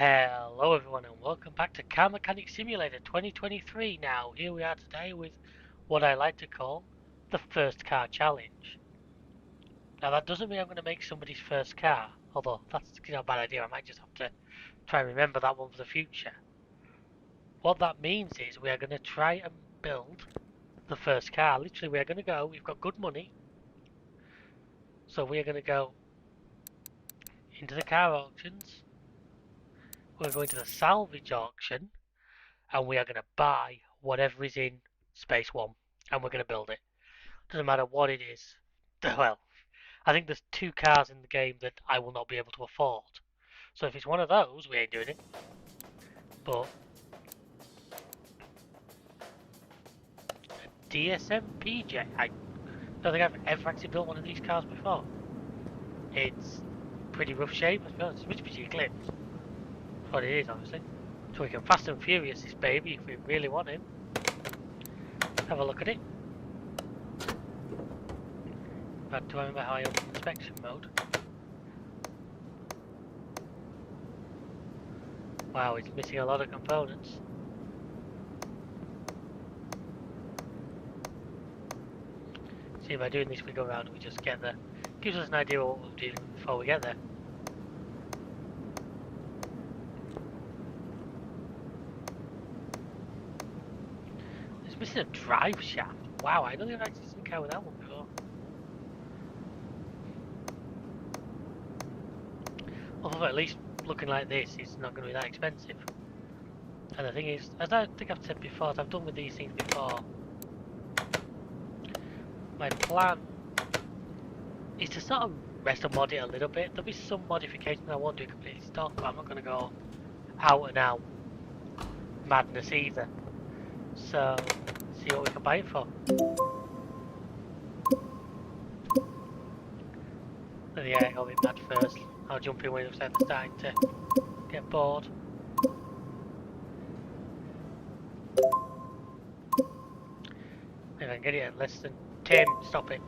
Hello everyone and welcome back to Car Mechanic Simulator 2023. Now here we are today with what I like to call the first car challenge. Now that doesn't mean I'm going to make somebody's first car, although that's a bad idea. I might just have to try and remember that one for the future. What that means is we are going to try and build the first car. Literally we are going to go, we've got good money, so we are going to go into the car auctions, we're going to the salvage auction, and we are going to buy whatever is in Space 1 and we're going to build it. Doesn't matter what it is. Well, I think there's two cars in the game that I will not be able to afford. So if it's one of those, we ain't doing it. But DSM PJ, I don't think I've ever actually built one of these cars before. It's pretty rough shape, let's be honest. It's Mitsubishi Eclipse. That's what it is, obviously. So we can Fast and Furious this baby if we really want him. Have a look at it. But do I remember how I open inspection mode? Wow, it's missing a lot of components. See, by doing this we go around and we just get there. Gives us an idea of what we'll do before we get there. It's missing a drive shaft. Wow, I don't think I've actually seen a car with that one before. Although at least looking like this, it's not going to be that expensive. And the thing is, as I think I've said before, as I've done with these things before, my plan is to sort of rest and mod it a little bit. There'll be some modifications I won't do completely stock, but I'm not going to go out and out madness either. So, see what we can buy it for. But yeah, I'll be mad first. I'll jump in when it looks like they're starting to get bored. If I can get it at less than Tim, stop it.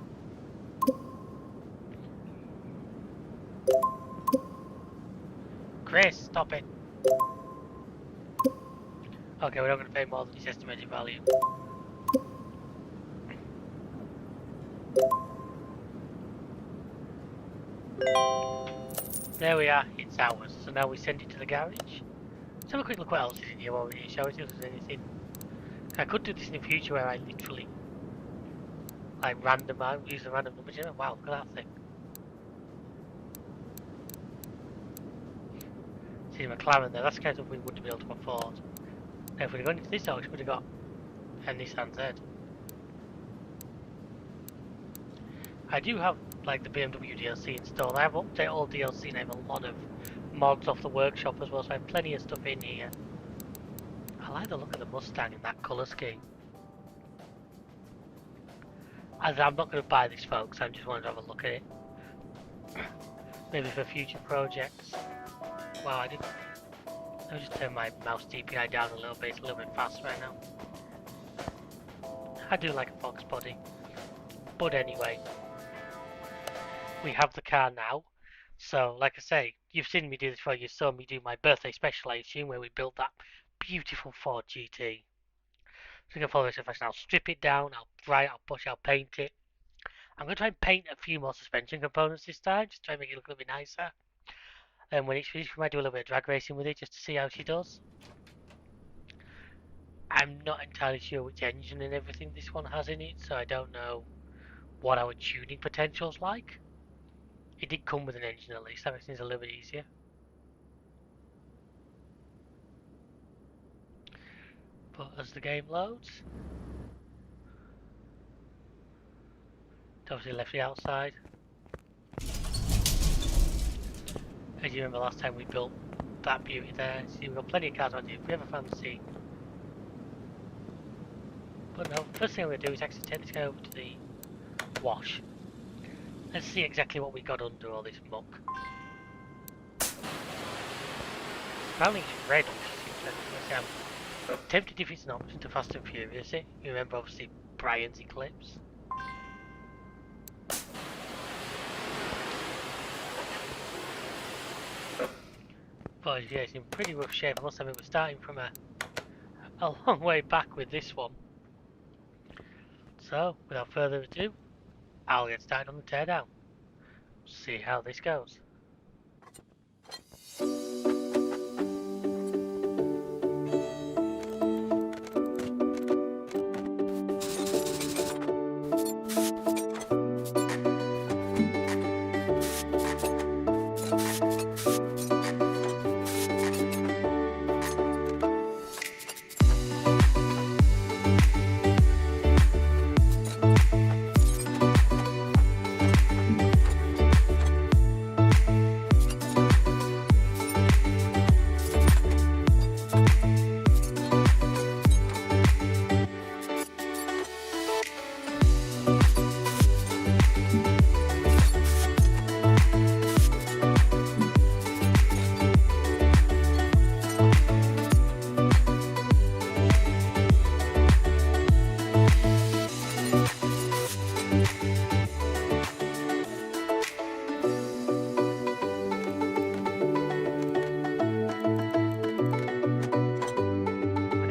Chris, stop it. Okay, we're not going to pay more than his estimated value. There we are, it's ours. So now we send it to the garage. Let's have a quick look what else is in here while we're here, shall we see if there's anything. I could do this in the future where I literally like use a random number generator. Wow, look at that thing. See the McLaren there, that's the kind of stuff we wouldn't be able to afford. Now if we'd gone into this auction, we'd have got a Nissan Z. I do have like the BMW DLC installed. I have updated all DLC and I have a lot of mods off the workshop as well, so I have plenty of stuff in here. I like the look of the Mustang in that colour scheme. As I'm not going to buy this, folks, I just wanted to have a look at it. Maybe for future projects. Wow, I didn't. Let me just turn my mouse DPI down a little bit, it's a little bit fast right now. I do like a Fox body. But anyway, we have the car now. So, like I say, you've seen me do this before, you saw me do my birthday special, I assume, where we built that beautiful Ford GT. So you can follow this in fashion. I'll strip it down, I'll dry it, I'll push, I'll paint it. I'm going to try and paint a few more suspension components this time, just try and make it look a little bit nicer. And when it's finished, we might do a little bit of drag racing with it, just to see how she does. I'm not entirely sure which engine and everything this one has in it, so I don't know what our tuning potential's like. It did come with an engine at least, that makes things a little bit easier. But as the game loads, it's obviously left the outside. As you remember last time we built that beauty there, see we've got plenty of cars on here if we ever fancy. But no, first thing I'm going to do is actually take this guy over to the wash. Let's see exactly what we got under all this muck. Apparently it's red, which is interesting. I'm tempted if it's an option to Fast and Furious it. You remember obviously Brian's Eclipse. But yeah, it's in pretty rough shape. I must admit, we're starting from a long way back with this one. So, without further ado, I'll get started on the teardown. See how this goes.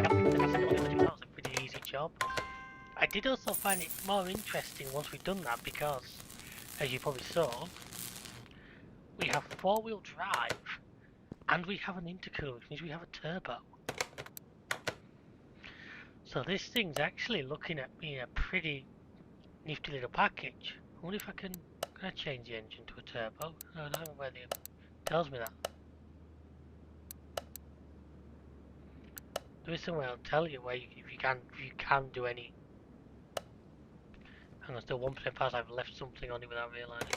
That was a pretty easy job. I did also find it more interesting once we've done that because, as you probably saw, we have four-wheel drive and we have an intercooler, which means we have a turbo. So this thing's actually looking at me a pretty nifty little package. I wonder if can I change the engine to a turbo? No, I don't know where it tells me that. There is somewhere I'll tell you where if you can do any. And I'm still 1% past. I've left something on it without realising.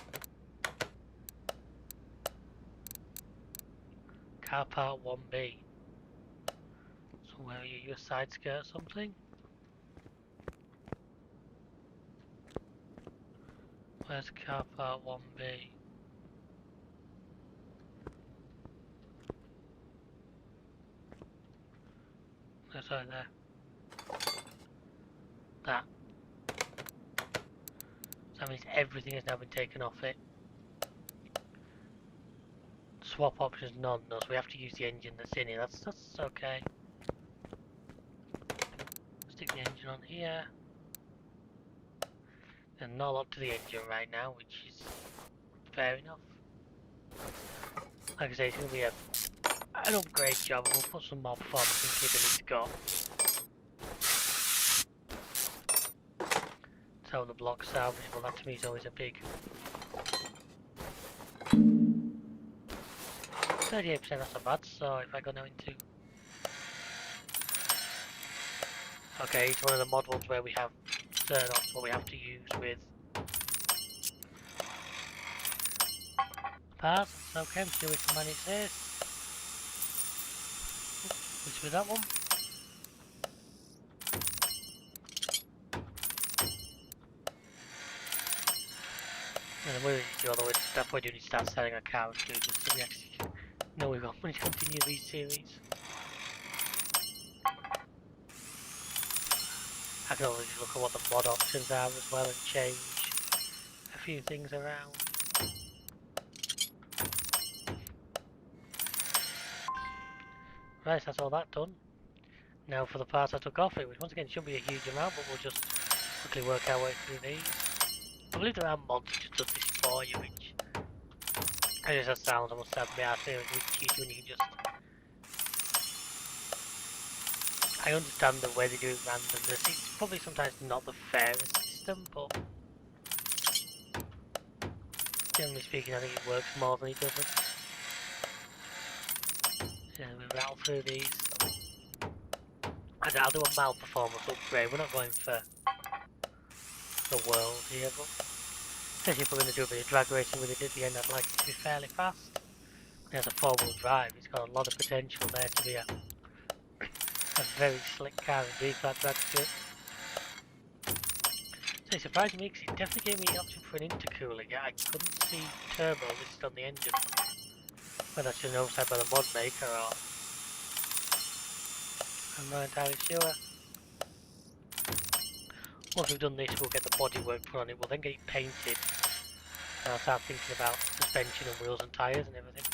Car part 1B. So where are you? You a side skirt or something? Where's car part 1B? That's right there. That. So that means everything has now been taken off it. Swap options none, no, so we have to use the engine that's in here. That's okay. Stick the engine on here. There's not a lot to the engine right now, which is fair enough. Like I say, it's going to be an upgrade job, and we'll put some more performance into it than it's got. So the block salvageable, that to me is always a big 38%, that's not bad. So if I go now into, okay, it's one of the mod ones where we have certain options what we have to use with parts. So okay, I'm sure we can manage this. Which with that one. And the way we do all the way to that point, we need to start selling our car too, just so we actually know we've got money to continue these series. I can always look at what the mod options are as well and change a few things around. Right, so that's all that done. Now for the parts I took off it, which once again shouldn't be a huge amount, but we'll just quickly work our way through these. I believe there are mods that just does this for you, which it just sounds, I must admit, I feel it's cheaper when you can just. I understand the way they do it randomness. It's probably sometimes not the fairest system, but generally speaking, I think it works more than it doesn't. Yeah, we rattle through these. I'll do a mild performance upgrade. We're not going for the world here, but especially if we're going to do a bit of drag racing with it at the end, I'd like it to be fairly fast. It has a four-wheel drive. It's got a lot of potential there to be a very slick car indeed for that drag strip. So it surprised me because it definitely gave me the option for an intercooler. Yeah, I couldn't see turbo listed on the engine. Whether that's just an oversight by the mod maker or I'm not entirely sure. Once we've done this, we'll get the bodywork put on it. We'll then get it painted. And I'll start thinking about suspension and wheels and tyres and everything.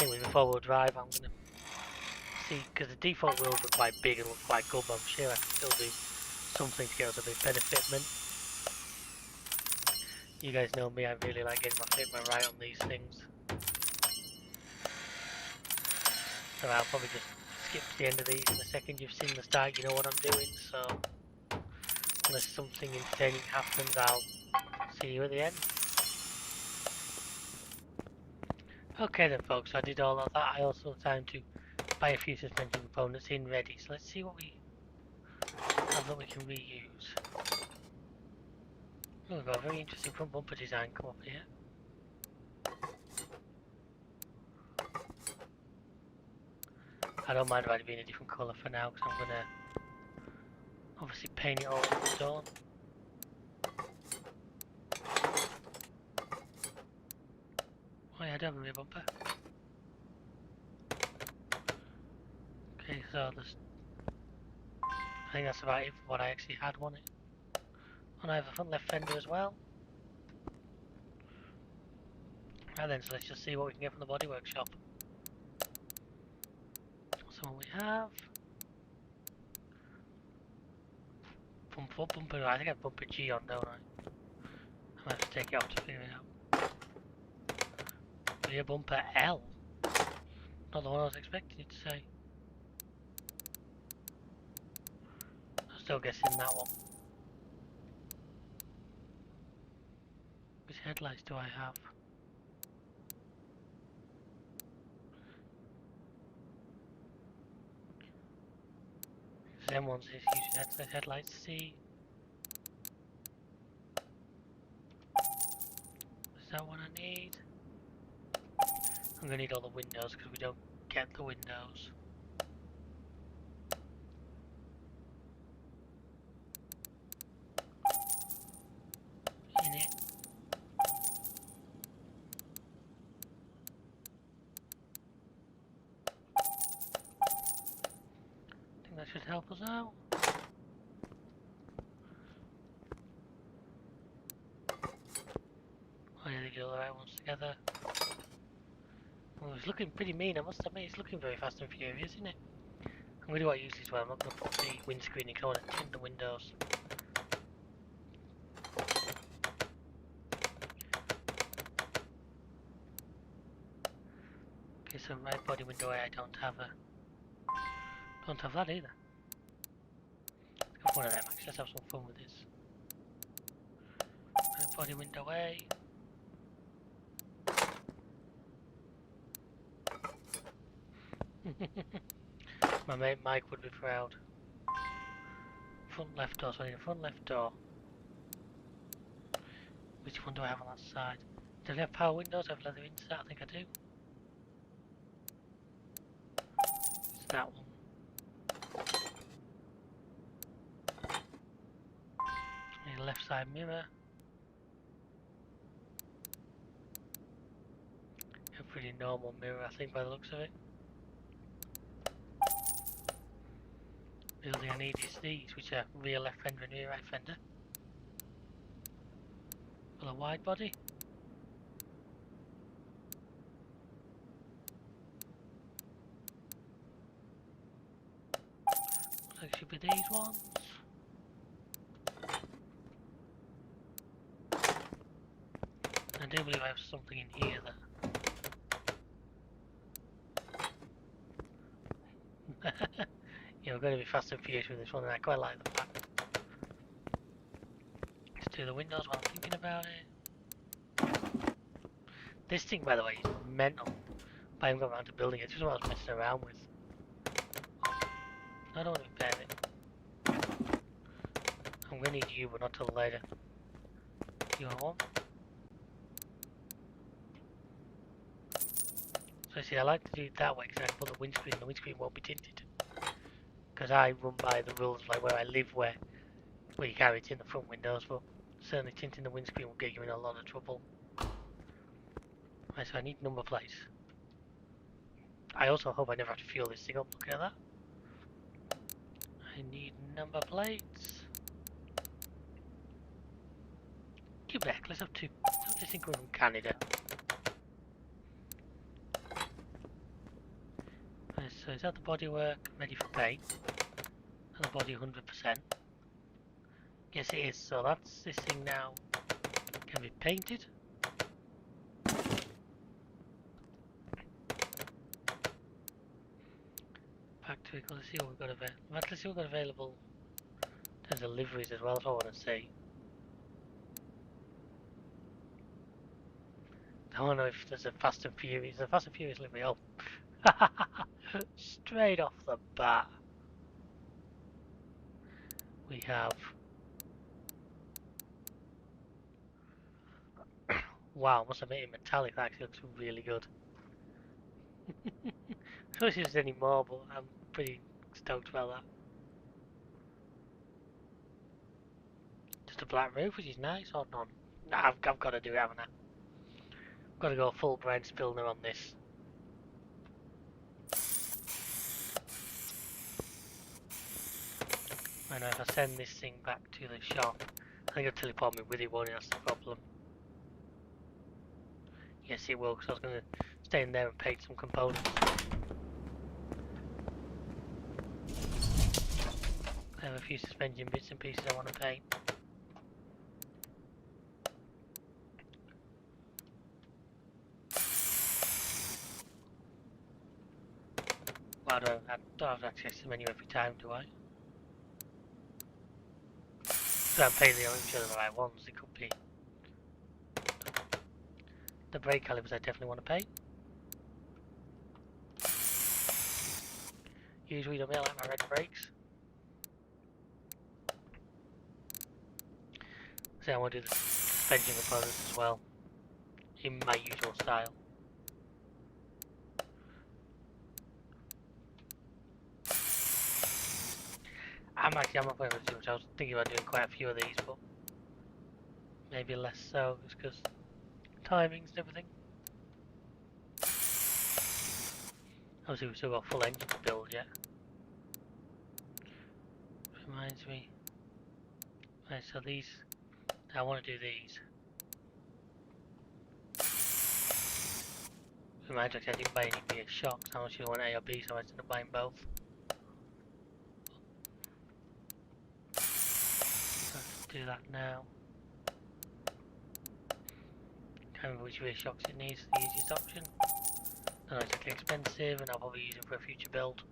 thing with four-wheel drive, I'm gonna see, because the default wheels were quite big and look quite good, but I'm sure I can still do something to get us a bit better fitment. You guys know me, I really like getting my fitment right on these things. So I'll probably just skip to the end of these in a second. You've seen the start, you know what I'm doing, so unless something entertaining happens, I'll see you at the end. Okay then folks, I did all of that. I also had time to buy a few suspension components in ready, so let's see what we have that we can reuse. Oh, we've got a very interesting front bumper design come up here. I don't mind about it being a different colour for now, because I'm going to obviously paint it all stone. Oh yeah, I do have a rear bumper. Okay, so there's... I think that's about it for what I actually had on it. And I have a front left fender as well. Right then, so let's just see what we can get from the body workshop. So what we have... Bumper, I think I have bumper G on, don't I? I might have to take it off to figure it out. Rear bumper L. Not the one I was expecting it to say. I'm still guessing that one. Which headlights do I have? Them ones is using headlights C. Is that what I need? I'm gonna need all the windows because we don't get the windows. In it. I think that should help us out. Oh yeah, they get all the right ones together. Well, it's looking pretty mean, I must admit. It's looking very Fast and Furious, isn't it? I'm going to do what I usually do. I'm not going to put the windscreen in, I want to tint the windows. Okay, so right body window I don't have that either. Let's go for one of them actually, let's have some fun with this. Right body window A. My mate Mike would be proud. Front left door, so I need a front left door. Which one do I have on that side? Do I have power windows? I have leather insert, I think I do. It's that one. I need a left side mirror. A pretty normal mirror, I think, by the looks of it. The other thing I need is these, which are rear left fender and rear right fender. For the wide body. Looks like it should be these ones. I do believe I have something in here that... Yeah, we're going to be Fast and Furious with this one, and I quite like the fact. Let's do the windows while I'm thinking about it. This thing, by the way, is mental. But I haven't got around to building it. It's just what I was messing around with. I don't want to repair it. I'm going to need you, but not till later. You want one? So see, I like to do it that way because I can put the windscreen won't be tinted. Because I run by the rules like where I live where you can't tint the front windows, but certainly tinting the windscreen will get you in a lot of trouble. Right, so I need number plates. I also hope I never have to fuel this thing up, look at that. I need number plates. Quebec, let's have two. Let's have this thing coming from Canada. is that the bodywork ready for paint? And the body 100%. Yes it is, so that's this thing now can be painted. Factory, let's see what we've got available. Let's see what we've got available. There's deliveries as well, that's what I want to see. I don't know if there's a Fast and Furious. The Fast and Furious livery. Oh, straight off the bat, we have. Wow, must have made it metallic. That actually looks really good. I don't know if there's any more, but I'm pretty stoked about that. Just a black roof, which is nice, or none? Nah, I've got to do it, haven't I? I've got to go full Brian Spillner on this. And if I send this thing back to the shop, I think it'll teleport me with it, won't it? That's the problem. Yes, it will, because I was going to stay in there and paint some components. I have a few suspension bits and pieces I want to paint. Well, I don't have to access the menu every time, do I? So I'm painting the orange are the right ones. It could be. The brake calipers I definitely want to paint. Usually don't like my red brakes. So I want to do the suspension components as well, in my usual style. I'm not going to do too much. I was thinking about doing quite a few of these, but maybe less so, just because timings and everything. Obviously we've still got full engine to build yet. Reminds me. Right, so these, I want to do these. Reminds me, I didn't buy any BS shocks. How much do you want A or B, so I ended up buying both. So let's do that now. Can't remember which rear shocks it needs, the easiest option. Not exactly expensive, and I'll probably use it for a future build.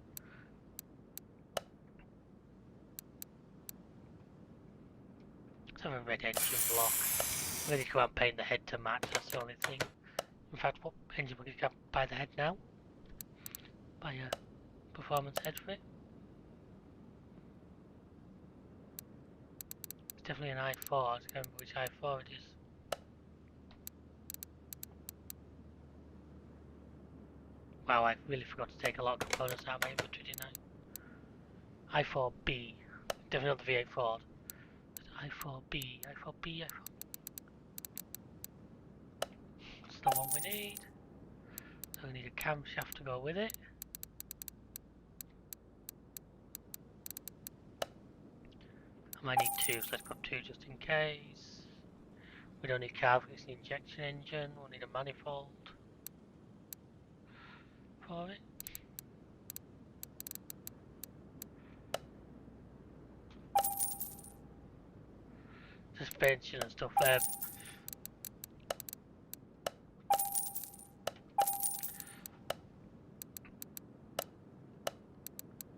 Let's have a red engine block. I'm ready to go out and paint the head to match, that's the only thing. In fact, what engine we're going to buy the head now? Buy a performance head for it. It's definitely an i4, I can't remember which i4 it is. Wow, I really forgot to take a lot of components out of my inventory, didn't I? i4B, definitely not the V8 Ford. i4B, i4B, i4B. That's the one we need. So we need a camshaft to go with it. I might need two, so let's put two just in case. We don't need carb, it's an injection engine. We'll need a manifold for it. Suspension and stuff there.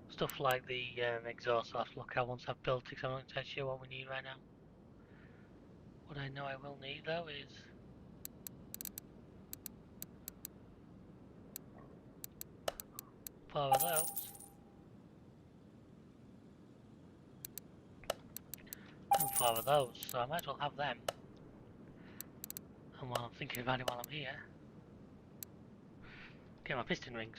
Stuff like the exhaust, I'll have to look at once I've built it, because I'm not entirely sure what we need right now. What I know I will need though is four of those. And four of those, so I might as well have them. And while I'm thinking about it while I'm here, get my piston rings.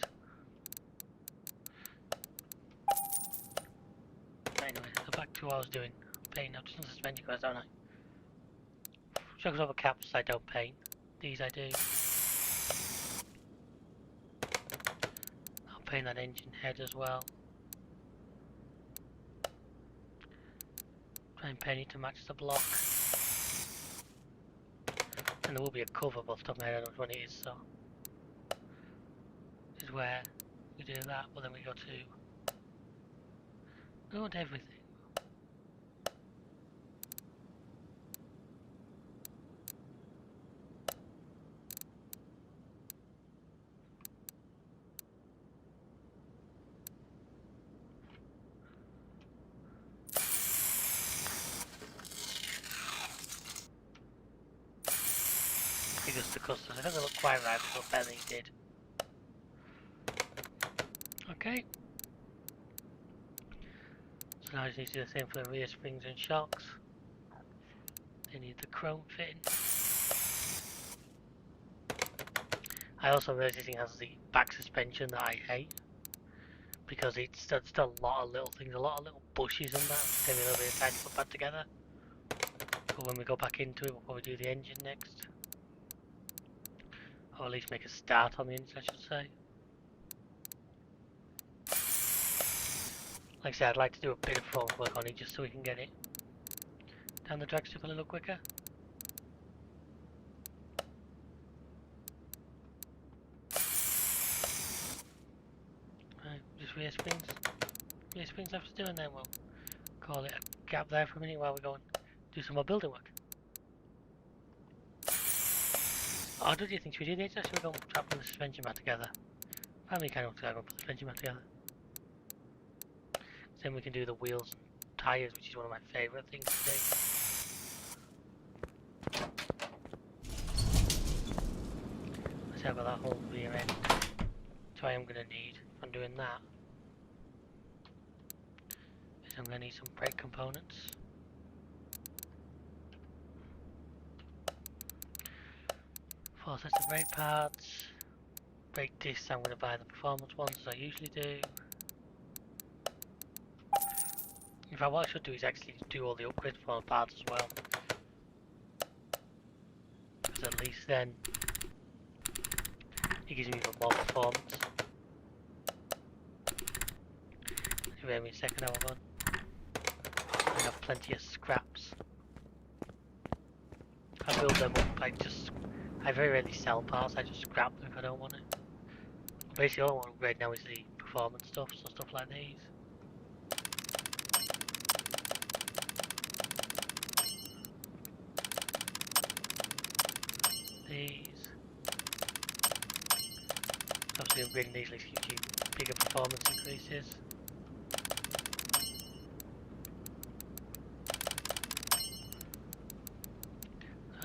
Anyway, so back to what I was doing. Painting up just on suspension cars, don't I? Shocks over caps I don't paint. These I do. I'll paint that engine head as well. Try and paint it to match the block. And there will be a cover, but off the top of my head I don't know what it is, so. This is where We do that, but then we go to... We want everything. Because the customers, it doesn't look quite right, but it looked better than he did. Okay. So now I just need to do the same for the rear springs and shocks. They need the chrome fitting. I also realised this thing has the back suspension that I hate. Because it's just a lot of little things, a lot of little bushes and that. It's going to be a little bit of time to put back together. But when we go back into it, we'll probably do the engine next. Or at least make a start on the engine, I should say. Like I said, I'd like to do a bit of front work on it just so we can get it down the drag strip a little quicker. Right, just rear springs. Rear springs left to do, and then we'll call it a gap there for a minute while we go and do some more building work. Oh, do you think should we do this, or should we go and try putting the suspension back together? Family kind of looks like we'll put the suspension back together. Then we can do the wheels and tyres, which is one of my favourite things to do. Let's have that whole rear end, which I am going to need if I'm doing that. Is I'm going to need some brake components. 4 sets of brake pads. Brake discs, I'm going to buy the performance ones as I usually do. In fact, what I should do is actually do all the upgrades for the parts as well. Because at least then it gives me even more performance. Give me a second, how on. I have plenty of scraps. I build them up, I very rarely sell parts, I just scrap them if I don't want it. Basically all I want to upgrade now is the performance stuff, so stuff like these. These. Obviously upgrading these gives you bigger performance increases.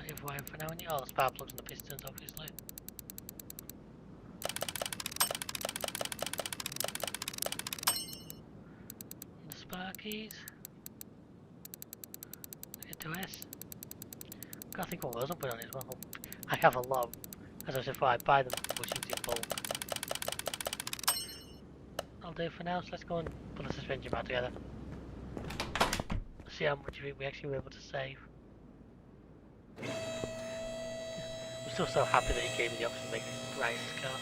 Everywhere for now, and all the spark plugs and the pistons obviously. And the sparkies. Get to S. I think what else I'm putting on it as well. I have a lot of, as I said before, I buy them bushings in bulk. I'll do for now, so let's go and put the suspension back together. See how much of it we actually were able to save. I'm still so happy that he gave me the option to make it right in this car.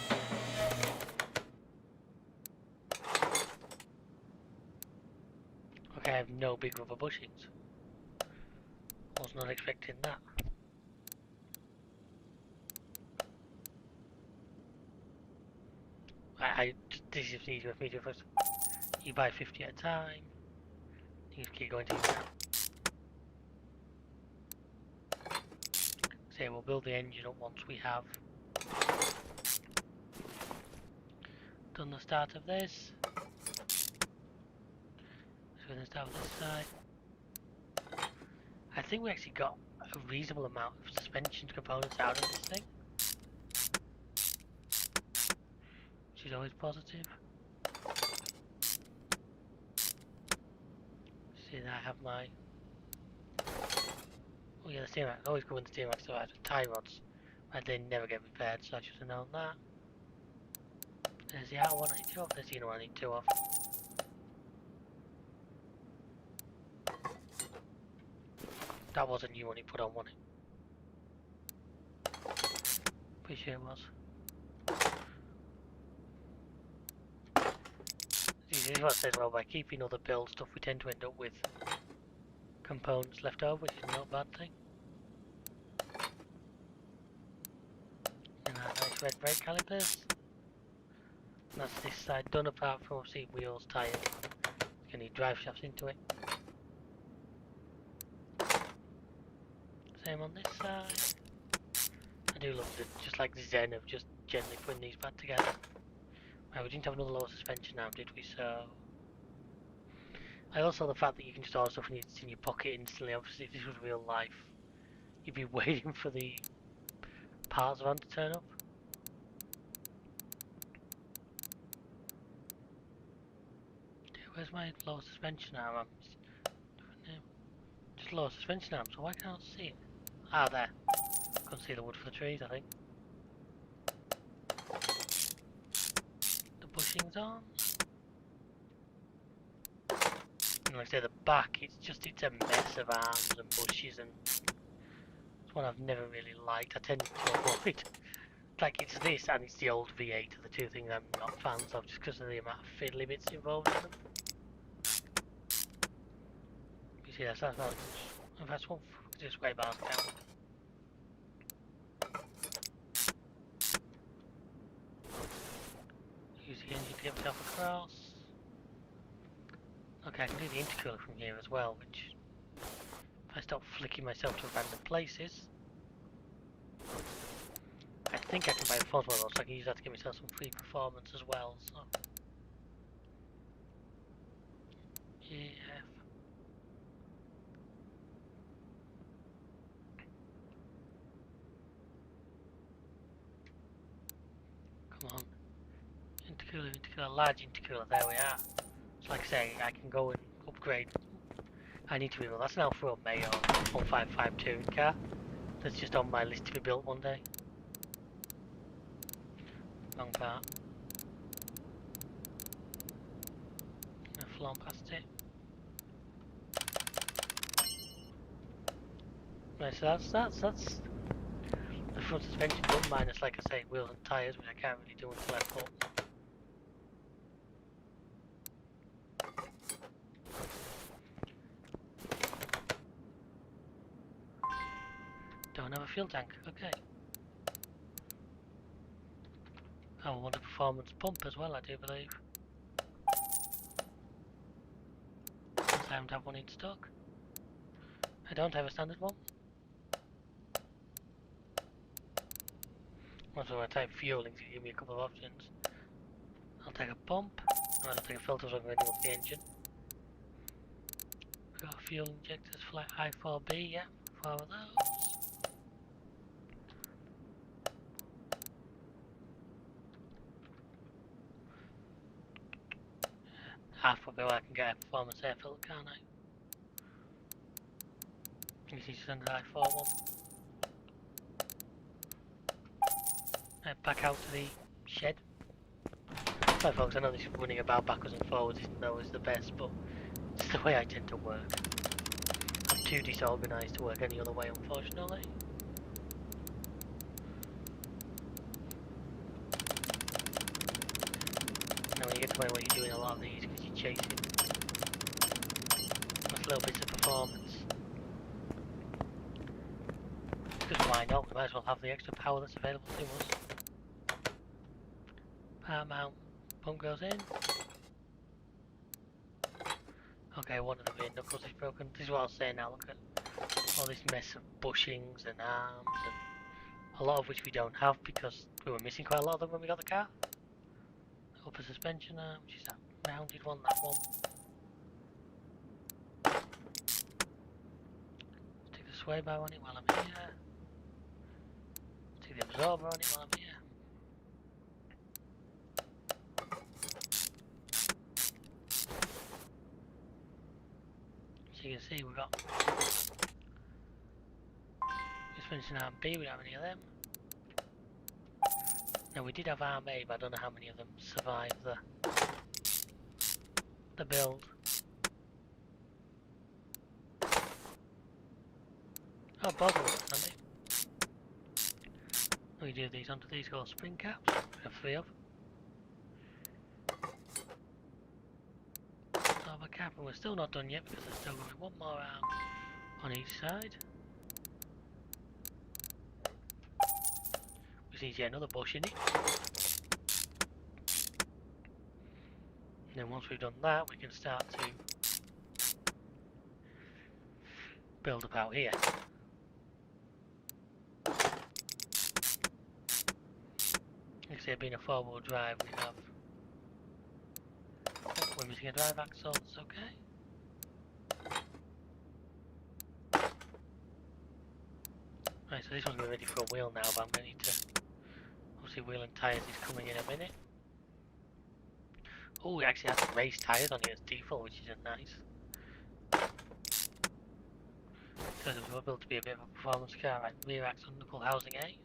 Okay, I have no big rubber bushings. Was not expecting that. This is easier for me to first. You buy 50 at a time. You just keep going to that. So we'll build the engine up once we have done the start of this. So we're going to start with this side. I think we actually got a reasonable amount of suspension components out of this thing, which is always positive. See that I have my... Oh yeah, the steering rack. I always go in the steering rack, so I have tie rods. But they never get repaired, so I should have known that. There's the outer one I need 2 of, there's the inner one I need 2 of. That was a new one he put on, wasn't it? Pretty sure it was. This is what it says, well, by keeping all the build stuff we tend to end up with components left over, which is not a bad thing. And nice red brake calipers. That's this side done, apart from obviously wheels, tyres. You can need drive shafts into it. Same on this side. I do love the, just like the zen of just gently putting these back together. Right, we didn't have another lower suspension now, did we? So I also like the fact that you can just order stuff and it's in your pocket instantly. Obviously, if this was real life, you'd be waiting for the parts van to turn up. Where's my lower suspension arm? Just lower suspension arm, so why can't I see it? Ah, there. Couldn't see the wood for the trees, I think. The bushing's on. And like I say, the back, it's a mess of arms and bushes, and it's one I've never really liked. I tend to avoid. Like, it's this and it's the old V8 are the two things I'm not fans of, just because of the amount of fiddly bits involved in them. You see, that's not much. That's one, just way back down. Use the engine to get myself across. Okay, I can do the intercooler from here as well, which, if I stop flicking myself to random places, I think I can buy a photo model, so I can use that to give myself some free performance as well, so. Yeah. Come on. Intercooler, large intercooler, there we are. So like I say, I can go and upgrade. I need to be able, that's an Alfa Romeo 1552 car. That's just on my list to be built one day. Wrong part. I've flown past it. Right, so that's the front suspension done, minus, like I say, wheels and tyres, which I can't really do until I put. Don't have a fuel tank, okay. I want a performance pump as well, I do believe. I don't have one in stock. I don't have a standard one. Also, I type fueling to give me a couple of options. I'll take a pump. I'll take a filter so I'm going to off the engine. We've got fuel injectors for like I4B, yeah, 4 of those. Halfway I can get a performance air filter, can't I? You see, send the I4 one. Back out to the shed. Sorry folks, I know this running about backwards and forwards isn't always the best, but it's the way I tend to work. I'm too disorganised to work any other way, unfortunately. Now when you get to the point where you're doing a lot of these because you're chasing those little bits of performance. Because why not? We might as well have the extra power that's available to us. Power mount, pump goes in. Okay, one of the rear knuckles is broken. This is what I was saying now, look at all this mess of bushings and arms, and a lot of which we don't have because we were missing quite a lot of them when we got the car. Upper suspension arm, which is that rounded one, that one. Stick the sway bar on it while I'm here. Stick the absorber on it while I'm here. So you can see we've got suspension arm B, we don't have any of them. Now we did have arm A, but I don't know how many of them survived the build. Oh, both of them, handy. We do these onto these called spring caps. We have 3 of them. Absorber cap, and we're still not done yet because there's still going to be one more arm on each side. We see another bush in it. then once we've done that, we can start to build up out here. Like I say, being a four-wheel drive, we have. We're missing a drive axle, that's okay. Right, so this one's ready for a wheel now, but I'm going to need to. Obviously, wheel and tyres is coming in a minute. Oh, we actually have some race tyres on here as default, which is nice. Because it was built to be a bit of a performance car. Right, rear axle knuckle housing A.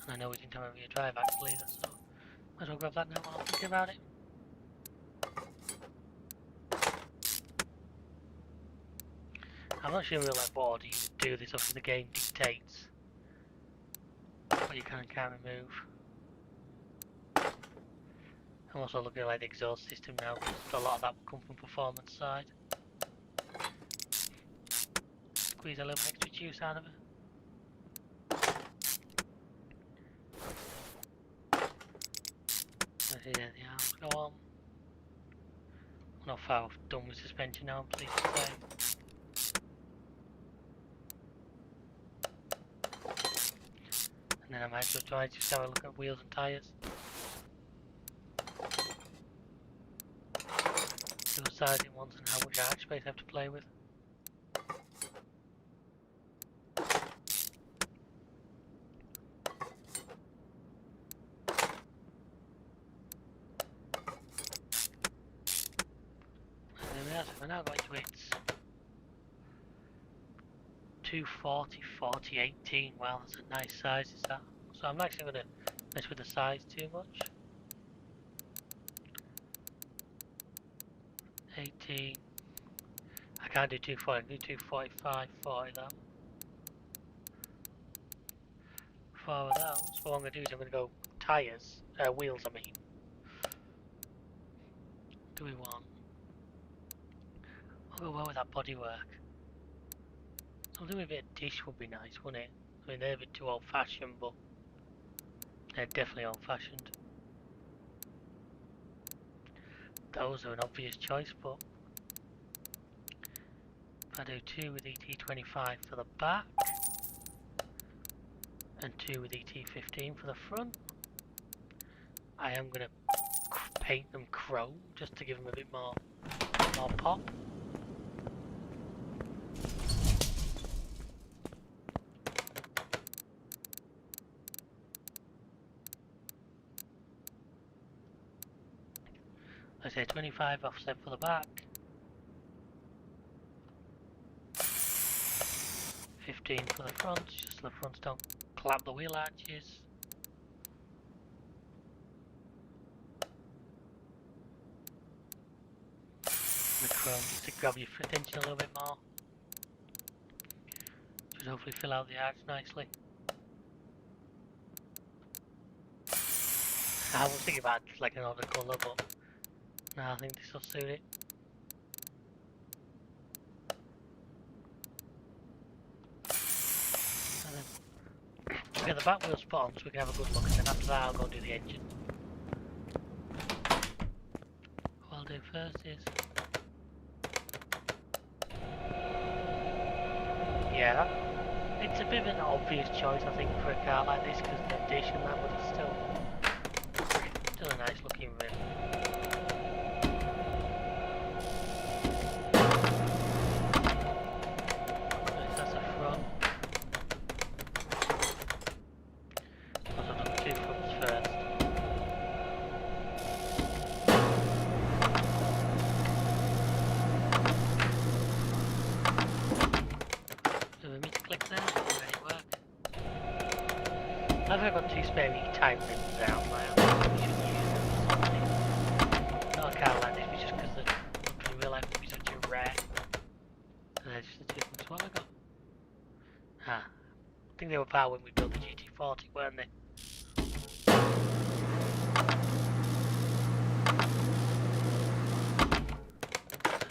And I know we didn't have a rear drive axle either, so might as well grab that now while I'm thinking about it. I'm not sure in real life what order you do this, obviously the game dictates what you can and can't remove. I'm also looking at like the exhaust system now, because a lot of that will come from performance side. Squeeze a little extra juice out of it. Let's see, there the arms go on. I'm not far off done with suspension now, I'm pleased to say. And then I might just try to just have a look at wheels and tyres. See what sizing ones and how much arch space I have to play with. So we're now going to its 240, 40, 18. Wow, that's a nice size, is that? So I'm actually going to mess with the size too much. 18. I can't do 240, I can do 245, 40 though. 4 of those. What I'm going to do is I'm going to go tyres, wheels I mean. Do we want? I'll go well with that bodywork. Something with a bit of dish would be nice, wouldn't it? I mean, they're a bit too old-fashioned, but they're definitely old-fashioned. Those are an obvious choice, but if I do 2 with ET25 for the back, and 2 with ET15 for the front, I am going to paint them chrome, just to give them a bit more pop. I say 25 offset for the back, 15 for the front, just so the fronts don't clap the wheel arches. The chrome just to grab your attention a little bit more. Should hopefully fill out the arch nicely. I was thinking about like another colour, but no, I think this will suit it. And then get the back wheel spot on so we can have a good look, and then after that I'll go and do the engine. What I'll do first is... yeah, it's a bit of an obvious choice I think for a car like this, because the dish and that, but it's still a nice looking rim. That's the front. I've done the two fronts first. Do we need to click there? Does it work? I've got two spare E-type rims out now. We should use them for something. Not a car like this, but just because in real life would be such a rare. So they're just the two ones. What have I got? Ah, I think they were powered when we built the GT40, weren't they?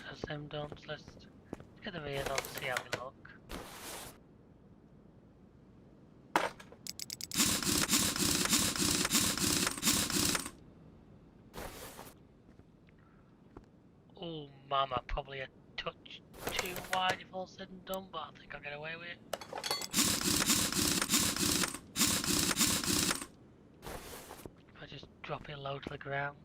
That's them done, so let's get the rears on to see how they look. Ooh, mama, probably a touch too wide if all said and done, but I think I'll get away with it. If I just drop it low to the ground.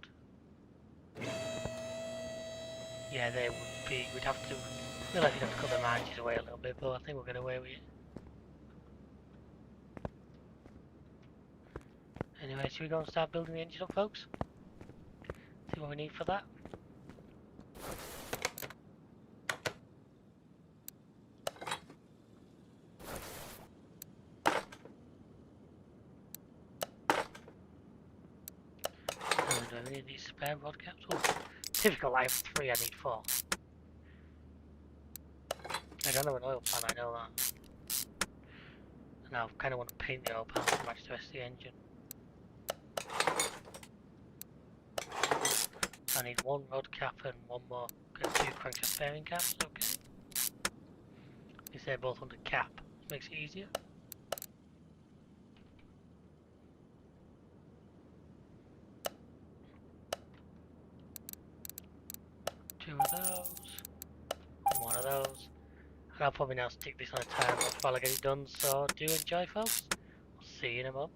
Yeah, they would be, we'd have to, we'd have to cut the margins away a little bit, but I think we'll get away with it. Anyway, should we go and start building the engine up, folks? See what we need for that. Do I need these spare rod caps? Oh, typical, I have 3, I need 4. I don't have an oil pan, I know that. And I kind of want to paint the oil pan to match the rest of the engine. I need 1 rod cap and 1 more, 2 crankshaft fairing caps, okay. These they're both under cap, makes it easier. Two of those, and 1 of those. And I'll probably now stick this on a time while I get it done, so do enjoy, folks. I'll see you in a moment.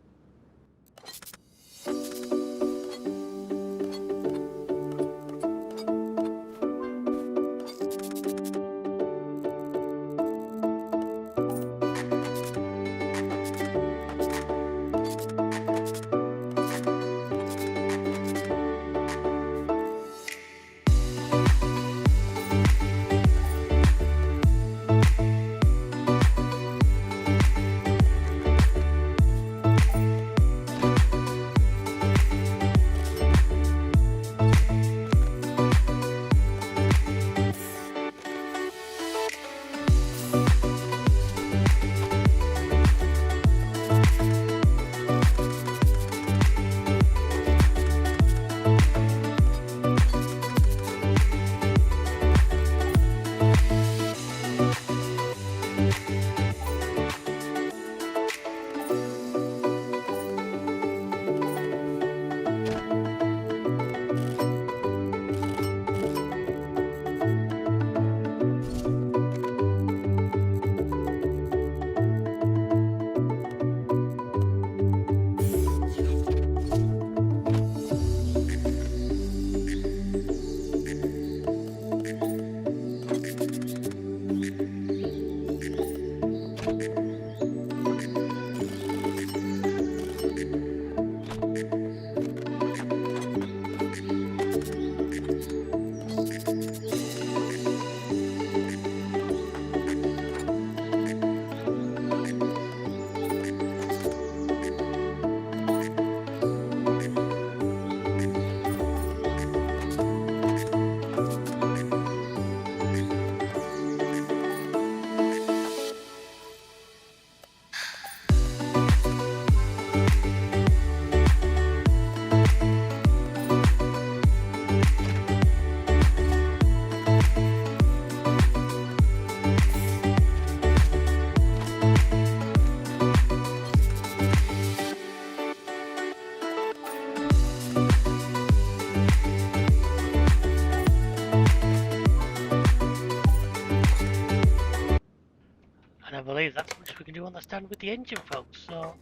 And I believe that's much we can do on the stand with the engine, folks, so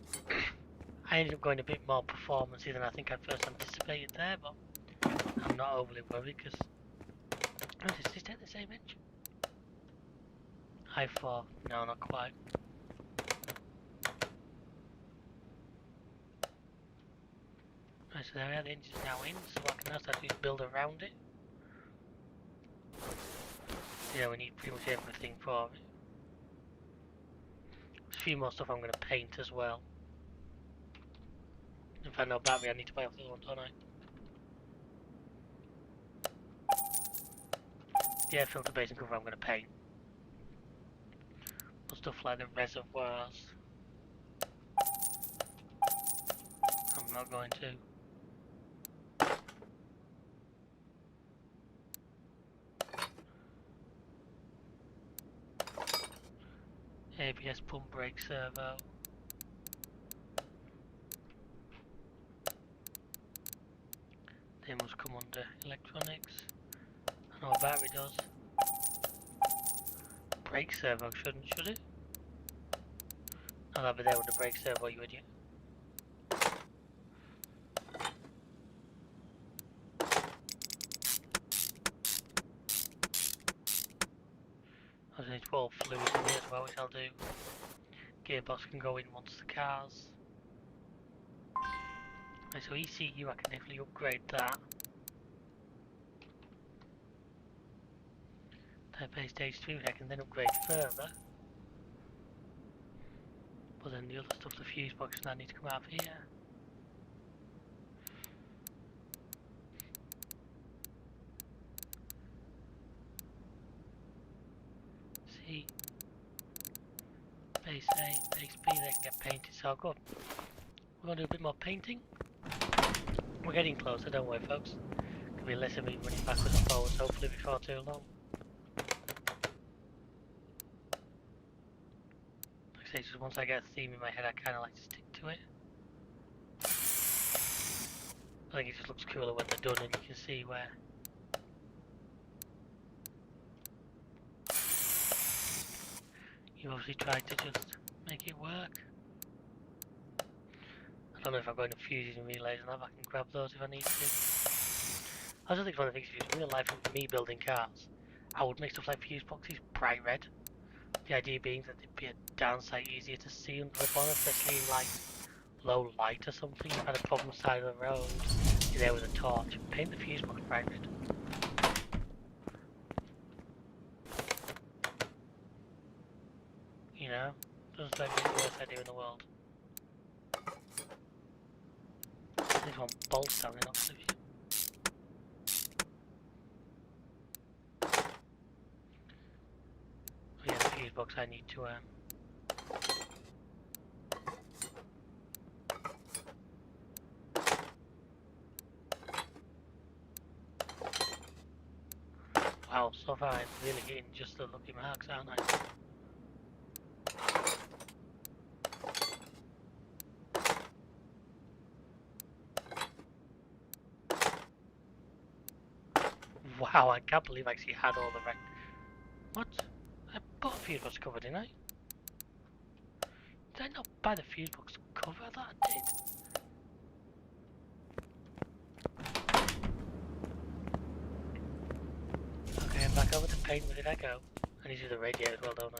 I ended up going a bit more performance than I think I first anticipated there, but I'm not overly worried because does this take the same engine? I4, no, not quite. Right, so there we are, the engine's now in, so I can now start to build around it. Yeah, we need pretty much everything for it. There's a few more stuff I'm going to paint as well. If I know battery, I need to buy off the other one, don't I? The air filter base and cover I'm going to paint. But stuff like the reservoirs, I'm not going to. ABS pump brake servo. They must come under electronics. And Oh, battery does. Brake servo shouldn't, should it? Oh, that'll be there with the brake servo, you idiot. I just need 12 fluids in here as well, which I'll do. Gearbox can go in once the car's. Right, so ECU, I can definitely upgrade that. Type A stage 2, I can then upgrade further. But then the other stuff, the fuse box, now needs to come out of here. See, base A, base B, they can get painted, so good. We're going to do a bit more painting. We're getting closer, don't worry folks. Could be less of me running backwards and forwards, hopefully before too long. Like I say, just once I get a theme in my head, I kind of like to stick to it. I think it just looks cooler when they're done and you can see where. You obviously tried to just make it work. I don't know if I've got any fuses and relays and that, I can grab those if I need to. I also think one of the things in real life with me building cars, I would make stuff like fuse boxes bright red. The idea being that they'd be a damn sight easier to see under the bonnet, especially in like low light or something. You've had a problem side of the road, you're there with a torch, paint the fuse box bright red. You know, doesn't strike me as the worst idea in the world. There's one bolt standing up to you. Oh yeah, the fuse box I need to wow, so far I'm really hitting just the lucky marks, aren't I? Wow, I can't believe I actually had all the right. What? I bought a fuse box cover, didn't I? Did I not buy the fuse box cover? I thought I did. Okay, I'm back over to paint. Where did I go? I need to do the radiator as well, don't I?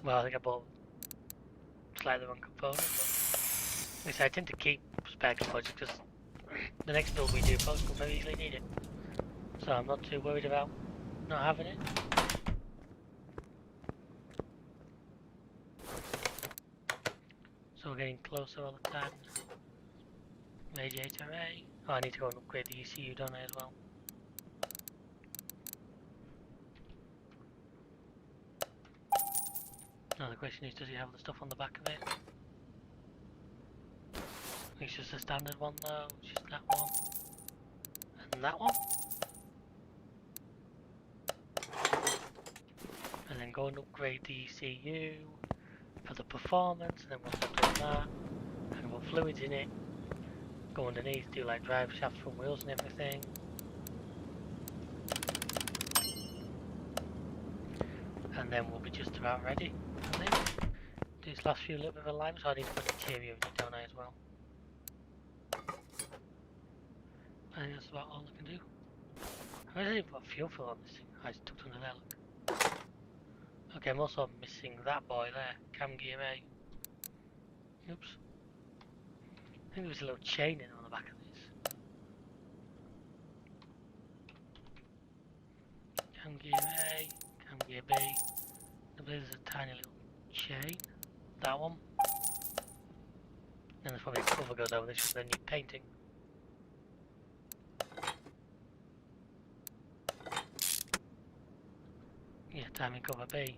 Well, I think I bought slightly the wrong component, but at least I tend to keep spare components because the next build we do, folks, will very easily need it. So I'm not too worried about not having it. So we're getting closer all the time. Radiator A. Oh, I need to go and upgrade the ECU, don't I, as well? Now the question is, does he have the stuff on the back of it? It's just a standard one though, just that one. And that one. And then go and upgrade the ECU for the performance, and then once I've done that, I can put fluids in it, go underneath, do like drive shafts from wheels and everything. And then we'll be just about ready, I think. Do this last few little bit of a lime, so I need to put interior in it, don't I, as well? I think that's about all I can do. I didn't even put fuel fill on this thing. I just tucked under there, look. Okay, I'm also missing that boy there, cam gear A. Oops. I think there was a little chain in on the back of this. Cam gear A, cam gear B. I believe there's a tiny little chain. That one. And there's probably a cover goes over this, which then need painting. Yeah, timing cover B.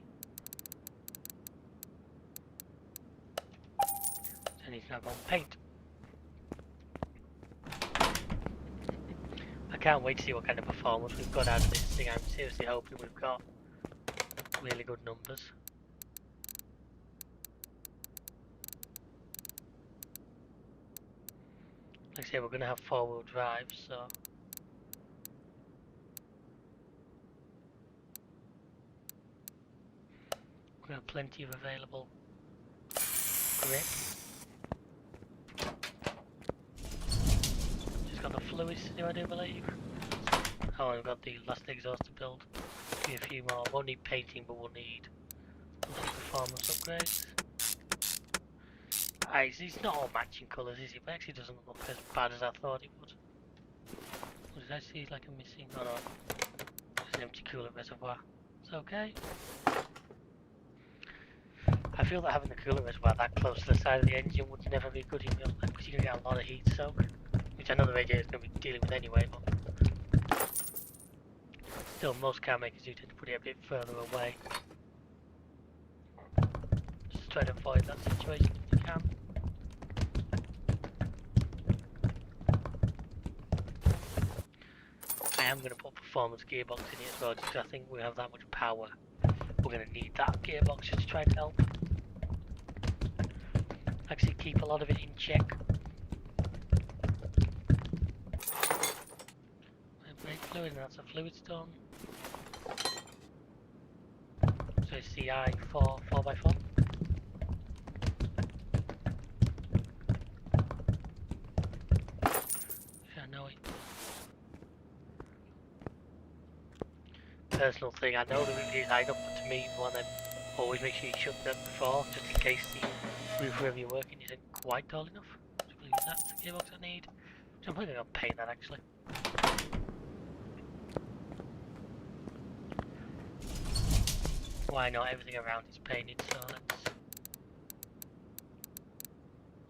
So I need to now go and paint. I can't wait to see what kind of performance we've got out of this thing. I'm seriously hoping we've got really good numbers. Like I say, we're going to have 4-wheel drive, so We have plenty of available grip. Just got the fluids to do, I do believe. Oh, and we've got the last exhaust to build. Be a few more. Won't need painting, but we'll need performance upgrades. It's not all matching colours, is it? But it actually doesn't look as bad as I thought it would. What did I see? Like a missing? Oh no, it's an empty coolant reservoir. It's okay. I feel that having the coolant reservoir that close to the side of the engine would never be good in real life because you're going to get a lot of heat soak, which I know the radiator is going to be dealing with anyway, but still most car makers do tend to put it a bit further away. Just try to avoid that situation if you can. I am going to put performance gearbox in it as well just because I think we have that much power. We're going to need that gearbox just to try and help. Actually keep a lot of it in check. Brake fluid, and that's a fluid stone. So it's the I4 4x4. I know it. Personal thing, I know the route is high up, but to me, one of them, always make sure you shut them before, just in case the roof wherever you're working isn't quite tall enough. So I believe that's the gearbox I need. So I'm probably going to paint that actually. Why not? Everything around is painted, so let's...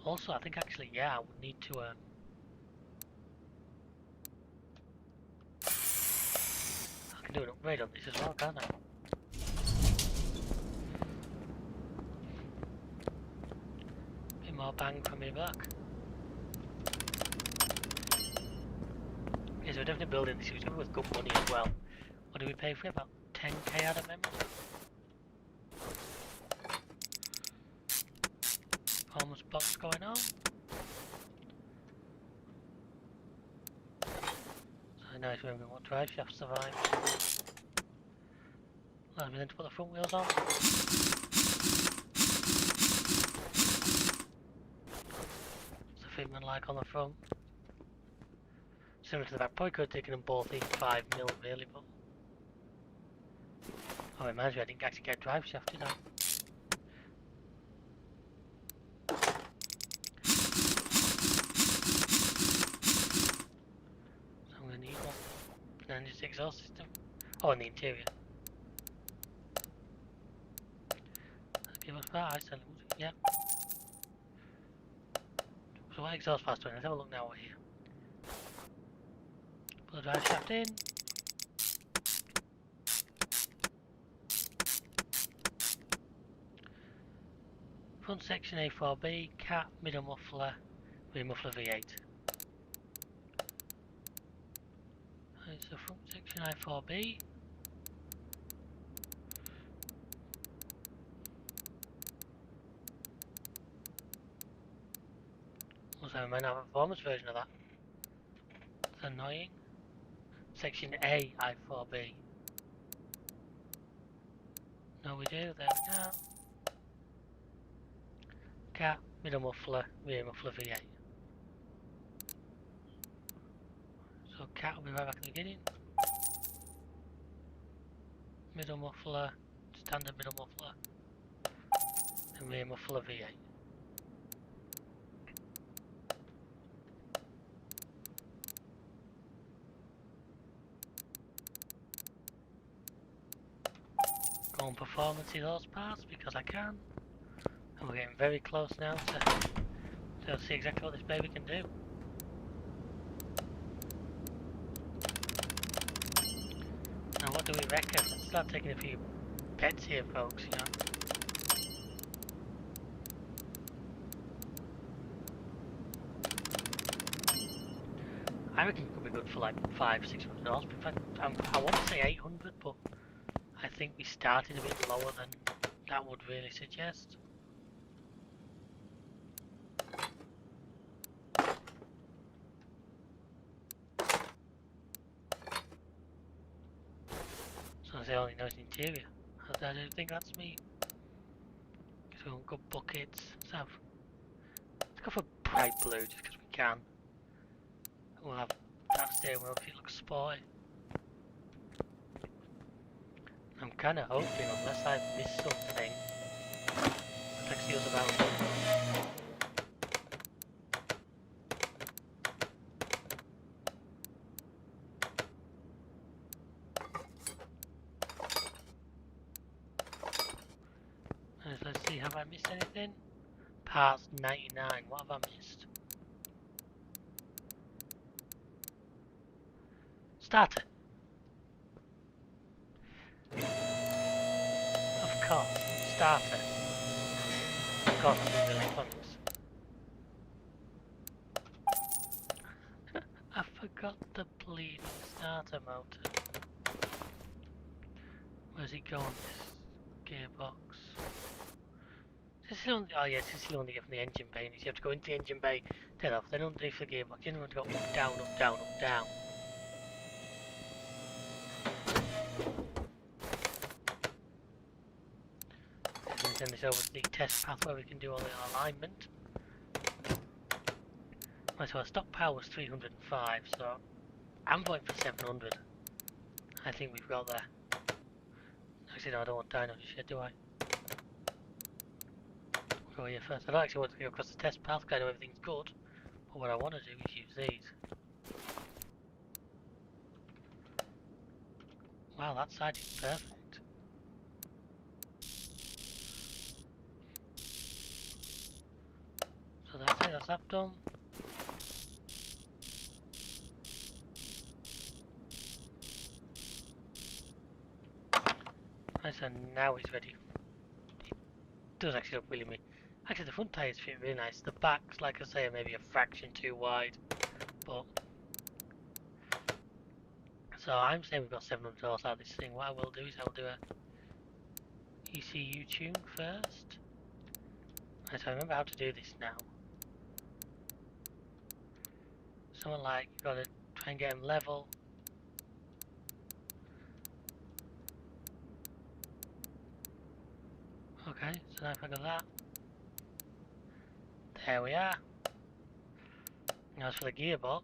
Also, I think actually, yeah, I would need to... I can do an upgrade on this as well, can't I? Bit more bang for me buck. Okay, so we're definitely building this with good money as well. What do we pay for it? About 10k out of memory? Almost box going on. So nice remembering what drive shaft survives. Allows me then to put the front wheels on. It's a fitment like on the front. Similar to the back, probably could have taken them both in 5mm really, but... Oh, it reminds me I didn't actually get a drive shaft, did I? So I'm going to need one. And then just the exhaust system. Oh, and the interior. Give us that, I said it was, yeah. So what exhaust pass doing? Let's have a look now over here. Put the drive shaft in. Front section A4B, cat, middle muffler, rear muffler V8. Right, so front section I4B. Also, I might have a performance version of that. It's annoying. Section A I4B. No, we do, there we go. Cat, middle muffler, rear muffler V8. So cat will be right back at the beginning. Middle muffler, standard middle muffler, and rear muffler V8. Go on performance in those parts because I can. And we're getting very close now to see exactly what this baby can do. Now what do we reckon? Let's start taking a few bets here, folks, you know. I reckon it could be good for like $500-600. In fact, I want to say 800, but I think we started a bit lower than that would really suggest. So I say only knows interior. I don't think that's me. So we want good buckets. Let's go for bright blue just because we can. We'll have that steering wheel if it looks sporty. I'm kind of hoping, unless I've missed something, the taxi was about to. Let's see, have I missed anything? Parts 99, what have I missed? Start it. Of course, starter. Of course, I'm doing electronics. I forgot the bleeding starter motor. Where's it going, this gearbox? This is only, oh yes, this is only from the engine bay. You have to go into the engine bay, turn off, then underneath the gearbox. You don't want to go up, down, up, down, up, down. Send this over to the test path where we can do all the alignment. Right, so our stock power was 305, so I'm going for 700. I think we've got there. Actually, no, I don't want dyno shit, do I? We'll go here first. I don't actually want to go across the test path, because I know everything's good. But what I want to do is use these. Wow, that side is perfect. So that's it, that's that done. Right, so now it's ready. It does actually look really neat. Actually, the front tyres fit really nice. The backs, like I say, are maybe a fraction too wide. But so I'm saying we've got 700 horse out of this thing. What I will do is I will do a ECU tune first. Right, so I remember how to do this now. Something like, you've got to try and get them level. Okay, so now if I go that. There we are. Now as for the gearbox,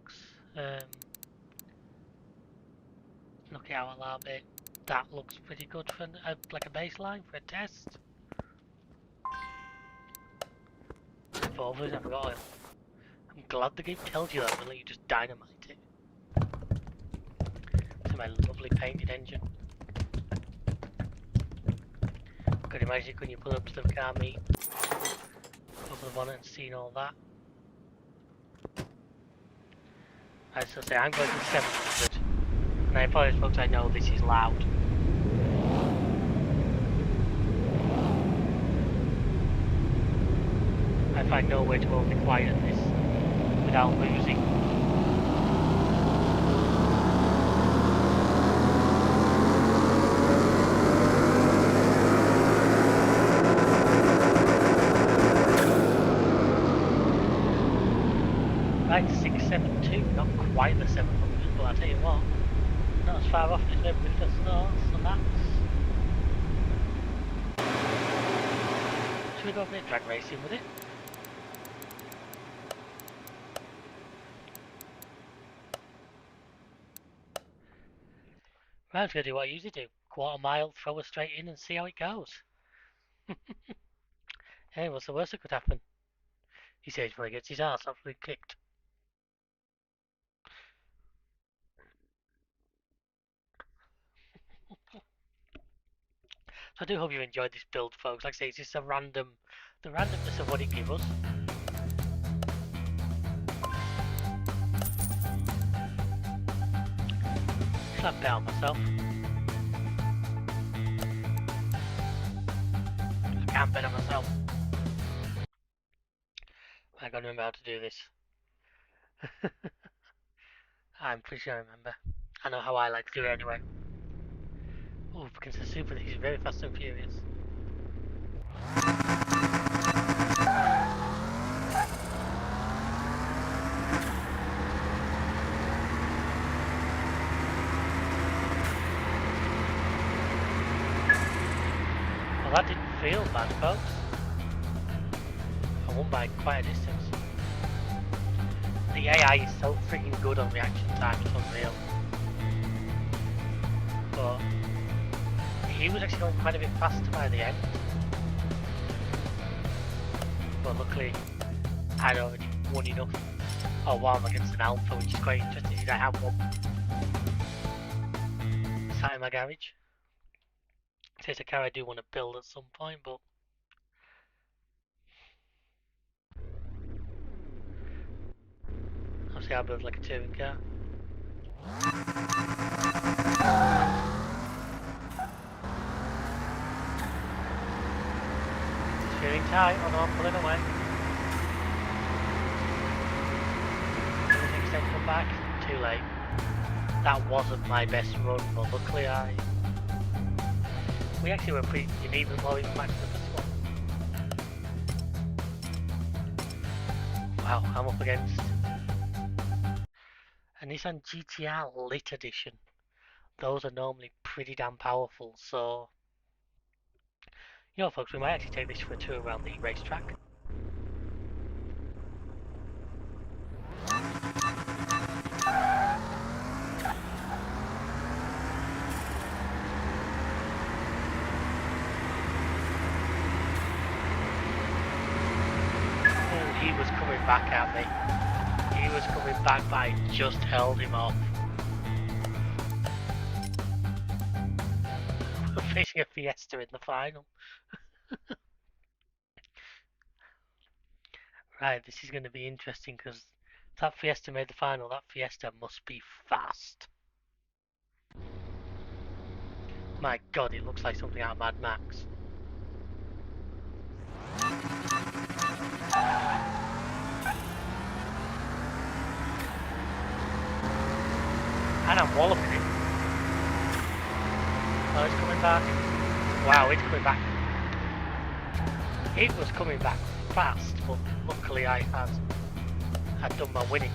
knock it out a little bit. That looks pretty good for like a baseline for a test. Forward, I forgot oil. I'm glad the game tells you that, but let you just dynamite it. To my lovely painted engine. Could imagine when you pull up to the car meet, over the bonnet and seeing all that. I still say I'm going for 700. And I apologise folks, I know this is loud. I find no way to overly quiet this without losing. Right, 672, not quite the 700, but I'll tell you what, not as far off as everybody first thought, so that's... Should we go for a drag racing with it? Right, I'm going to do what I usually do, quarter mile, throw her straight in and see how it goes. Hey, what's the worst that could happen? He says before he gets his arse absolutely kicked. So I do hope you enjoyed this build, folks. Like I say, it's just the randomness of what it gives us. Slap down myself. I can't bet on myself. I gotta remember how to do this. I'm pretty sure I remember. I know how I like to do it anyway. Oh, because the Super, he's very fast and furious. Well, that didn't feel bad, folks. won by quite a distance. The AI is so freaking good on reaction time, it's unreal. But he was actually going quite a bit faster by the end. But luckily, I'd already won enough. Oh wow, I'm against an alpha, which is quite interesting. I have one sat in my garage. So it's a car I do want to build at some point, but obviously I'll build like a touring car. It's feeling tight. Oh no, I'm pulling away. Next time come back, too late. That wasn't my best run, but luckily we actually were pretty uneven while we were back to the first one. Wow, I'm up against a Nissan GTR Lit Edition. Those are normally pretty damn powerful, so you know folks, we might actually take this for a tour around the racetrack. He was coming back at me. He was coming back, but I just held him off. We're facing a Fiesta in the final. Right, this is going to be interesting because that Fiesta made the final. That Fiesta must be fast. My god, it looks like something out of Mad Max. And I'm walloping it. Oh, it's coming back. Wow, it's coming back. It was coming back fast, but luckily I had done my winning.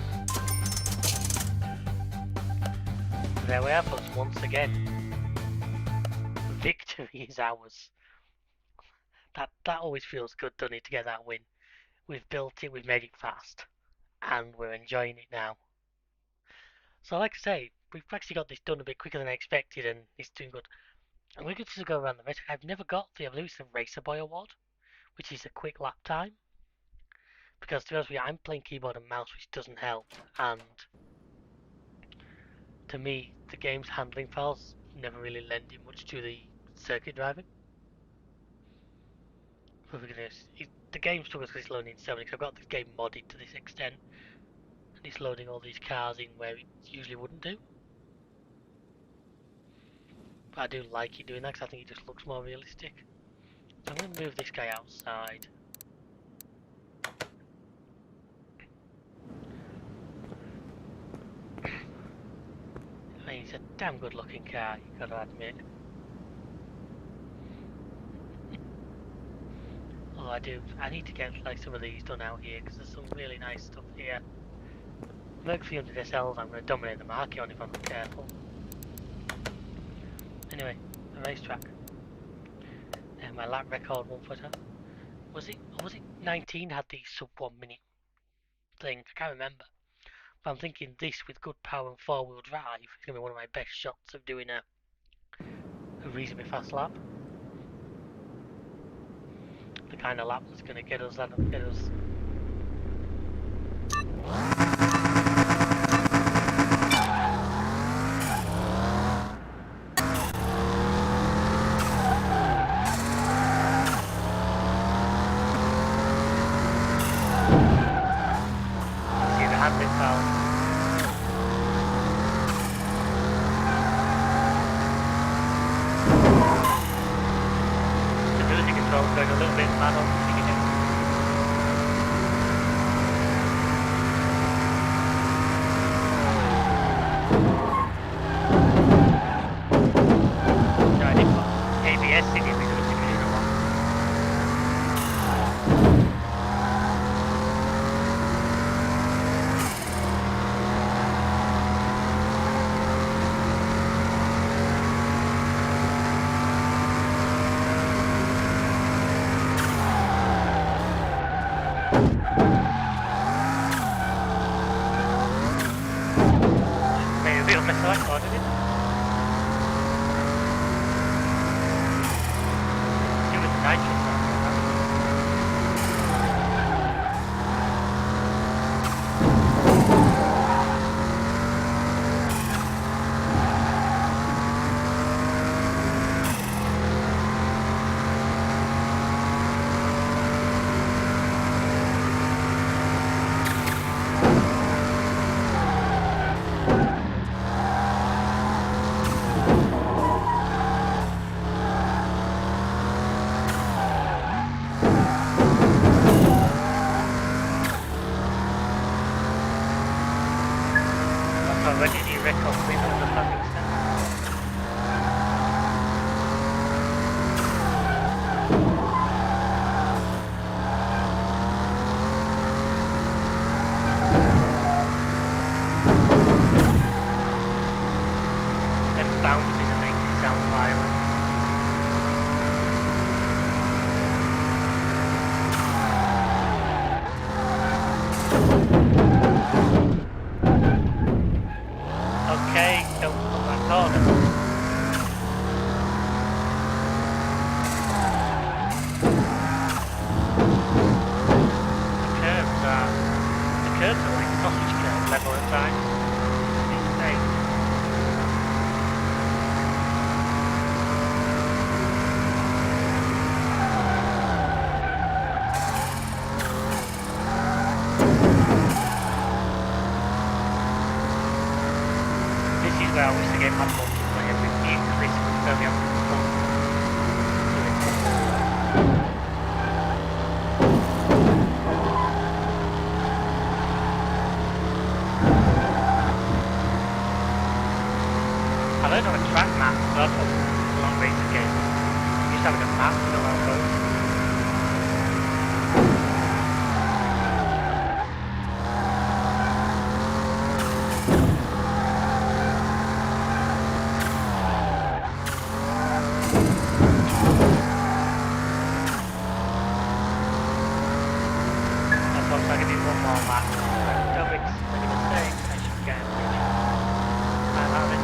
There we are, folks, once again. Victory is ours. That always feels good, doesn't it, to get that win. We've built it, we've made it fast, and we're enjoying it now. So like I say, we've actually got this done a bit quicker than I expected, and it's doing good. And we're going to go around the race. I've never got the Evolution Racer Boy Award, which is a quick lap time. Because to be honest with you, I'm playing keyboard and mouse, which doesn't help, and to me, the game's handling files never really lending much to the circuit driving. The game struggles because it's loading in 7, because I've got this game modded to this extent, and it's loading all these cars in where it usually wouldn't do. But I do like it doing that because I think it just looks more realistic. So I'm going to move this guy outside. I mean, it's a damn good looking car, you've got to admit. Although I need to get like some of these done out here because there's some really nice stuff here. Merc 300 SLs I'm going to dominate the market on if I'm not careful. Anyway, the racetrack. And my lap record 1 footer. Was it 19 had the sub 1 minute thing? I can't remember. But I'm thinking this with good power and 4-wheel drive is going to be one of my best shots of doing a reasonably fast lap. The kind of lap that's going to get us going a little bit mad on the beginning. No, I didn't put ABS in it because it's a computer one. bounces and makes it sound violent. Okay, don't put that corner. The curbs are like sausage curve level at times. It's insane. This is where I wish the game had multiplayer with me and Chris would really have fun doing I learned on a track map, so that's what a lot of racing games. You just having a map with a lot of roads. Folks, I can do one more lap. Don't make many mistakes. I should get it. I'm out of it.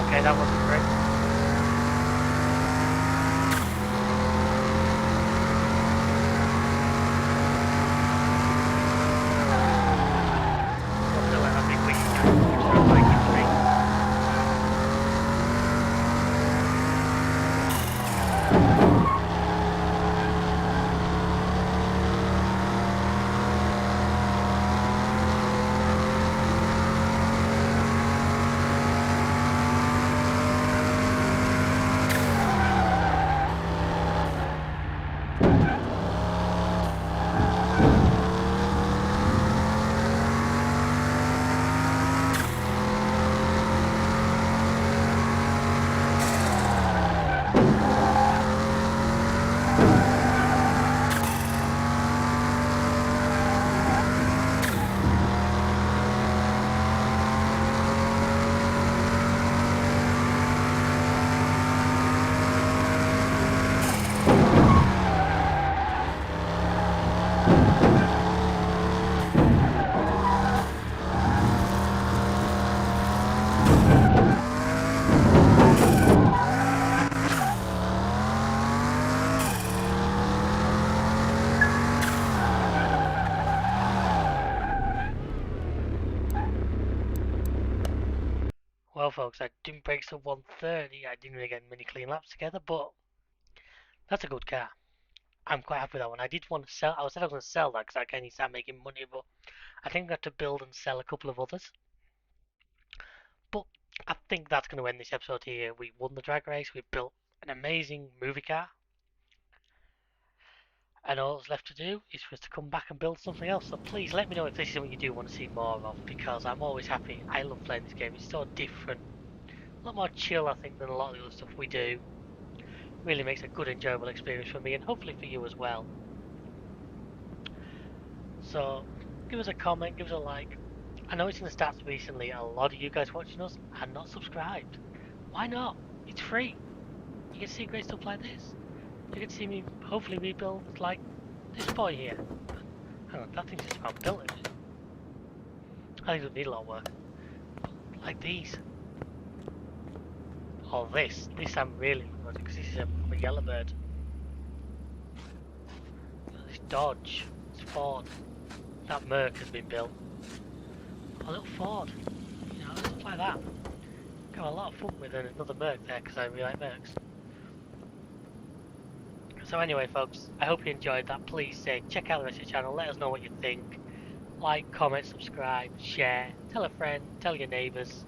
Okay, that wasn't great. Well, folks, I didn't break till 1:30. I didn't really get many clean laps together, but that's a good car. I'm quite happy with that one. I did want to sell. I said I was going to sell that because I kind of start making money, but I think I have to build and sell a couple of others. But I think that's going to end this episode here. We won the drag race. We built an amazing movie car. And all that's left to do is for us to come back and build something else. So please let me know if this is something you do want to see more of, because I'm always happy. I love playing this game. It's so different. A lot more chill, I think, than a lot of the other stuff we do. Really makes a good, enjoyable experience for me, and hopefully for you as well. So give us a comment, give us a like. I know it's in the stats recently, a lot of you guys watching us are not subscribed. Why not? It's free. You can see great stuff like this. You can see me hopefully rebuild like this boy here. Hang on, that thing's just about built it. I think it'll need a lot of work. Like these. Or this. This I'm really good because this is a yellow bird. This Dodge. This Ford. That Merc has been built. A little Ford. You know, stuff like that. Got a lot of fun with another Merc there because I really like Mercs. So anyway, folks, I hope you enjoyed that. Please check out the rest of the channel. Let us know what you think. Like, comment, subscribe, share, tell a friend, tell your neighbours.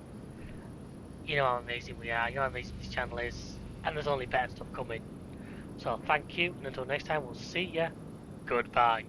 You know how amazing we are. You know how amazing this channel is. And there's only better stuff coming. So thank you, and until next time, we'll see ya. Goodbye.